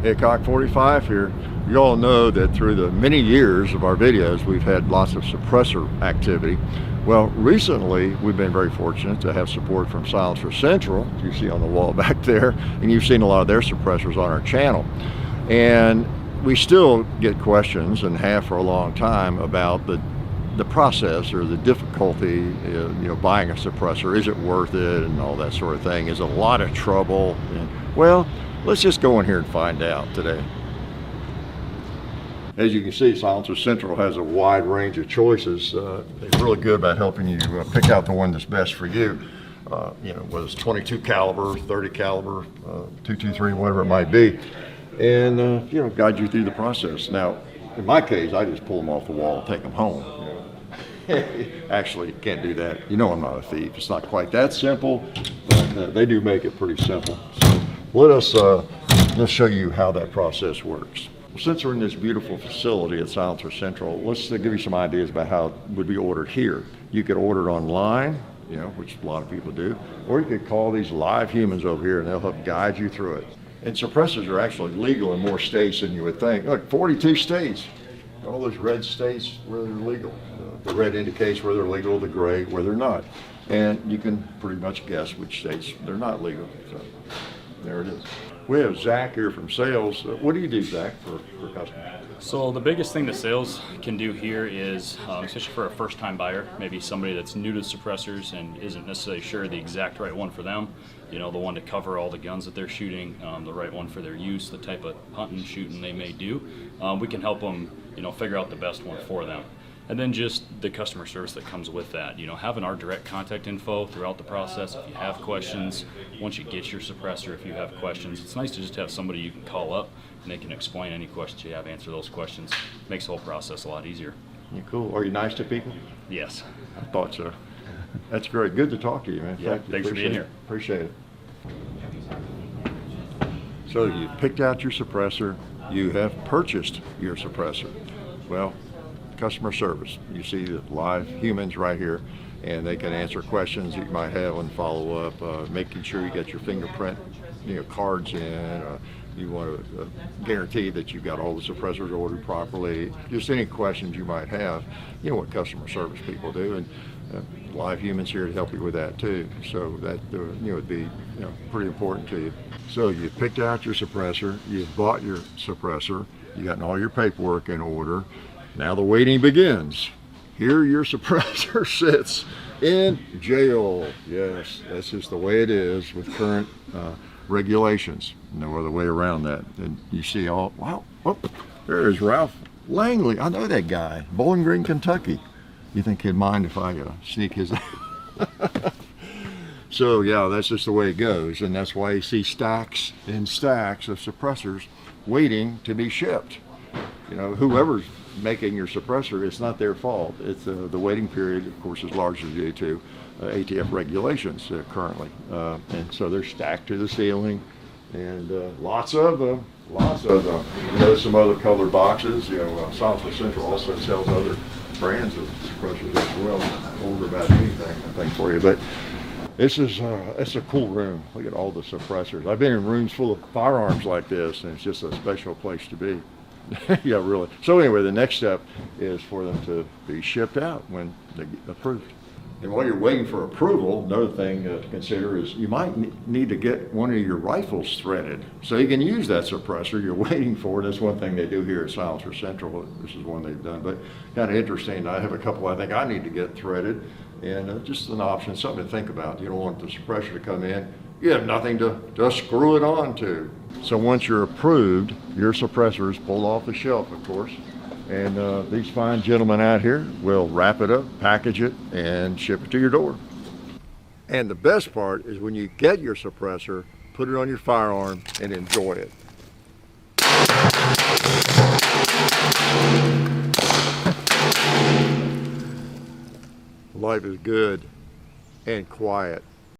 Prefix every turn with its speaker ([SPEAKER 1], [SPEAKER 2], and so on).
[SPEAKER 1] Hickok 45 here. You all know that through the many years of our videos, we've had lots of suppressor activity. Well, recently, we've been very fortunate to have support from Silencer Central, you see on the wall back there, and you've seen a lot of their suppressors on our channel. And we still get questions, and have for a long time, about the process or the difficulty, buying a suppressor. Is it worth it, and all that sort of thing? Is it a lot of trouble? And, well, let's just go in here and find out today. As you can see, Silencer Central has a wide range of choices. They're really good about helping you pick out the one that's best for you. Whether it's 22 caliber, 30 caliber, 223, whatever it might be, and guide you through the process. Now, in my case, I just pull them off the wall and take them home. Actually, can't do that. I'm not a thief. It's not quite that simple, but they do make it pretty simple. So let's show you how that process works. Since we're in this beautiful facility at Silencer Central, let's give you some ideas about how it would be ordered here. You could order it online, which a lot of people do, or you could call these live humans over here and they'll help guide you through it. And suppressors are actually legal in more states than you would think. Look, 42 states. All those red states where they're legal. The red indicates where they're legal, the gray where they're not. And you can pretty much guess which states they're not legal. So there it is. We have Zach here from sales. What do you do, Zach, for customers?
[SPEAKER 2] So the biggest thing that sales can do here is, especially for a first-time buyer, maybe somebody that's new to suppressors and isn't necessarily sure the exact right one for them, the one to cover all the guns that they're shooting, the right one for their use, the type of hunting, shooting they may do. We can help them, figure out the best one for them. And then just the customer service that comes with that. Having our direct contact info throughout the process. If you have questions, once you get your suppressor, if you have questions, it's nice to just have somebody you can call up and they can explain any questions you have, answer those questions. Makes the whole process a lot easier.
[SPEAKER 1] You're cool. Are you nice to people?
[SPEAKER 2] Yes.
[SPEAKER 1] I thought so. That's great. Good to talk to you, man.
[SPEAKER 2] Yeah, thanks for being here.
[SPEAKER 1] Appreciate it. So you picked out your suppressor. You have purchased your suppressor. Well, customer service. You see the live humans right here, and they can answer questions that you might have and follow up, making sure you get your fingerprint cards in. You want to guarantee that you've got all the suppressors ordered properly. Just any questions you might have, what customer service people do, and live humans here to help you with that too. So that would be pretty important to you. So you picked out your suppressor, you bought your suppressor, you gotten all your paperwork in order. Now the waiting begins. Here your suppressor sits in jail. Yes, that's just the way it is with current regulations. No other way around that. And you see wow, there is Ralph Langley. I know that guy, Bowling Green, Kentucky. You think he'd mind if I sneak his? So yeah, that's just the way it goes, and that's why you see stacks and stacks of suppressors waiting to be shipped. Whoever's making your suppressor, it's not their fault. It's the waiting period, of course, is largely due to ATF regulations currently, and so they're stacked to the ceiling, and lots of them. Some other colored boxes. Silencer Central also sells other brands of suppressors as well. Order about anything, I think, for you. But it's a cool room. Look at all the suppressors. I've been in rooms full of firearms like this, and it's just a special place to be. Yeah, really. So anyway, the next step is for them to be shipped out when they get approved. And while you're waiting for approval, another thing to consider is you might need to get one of your rifles threaded so you can use that suppressor you're waiting for. That's one thing they do here at Silencer Central. This is one they've done, but kind of interesting. I have a couple I think I need to get threaded, and just an option, something to think about. You don't want the suppressor to come in. You have nothing to screw it on to. So once you're approved, your suppressor is pulled off the shelf, of course, and these fine gentlemen out here will wrap it up, package it, and ship it to your door. And the best part is when you get your suppressor, put it on your firearm and enjoy it. Life is good and quiet.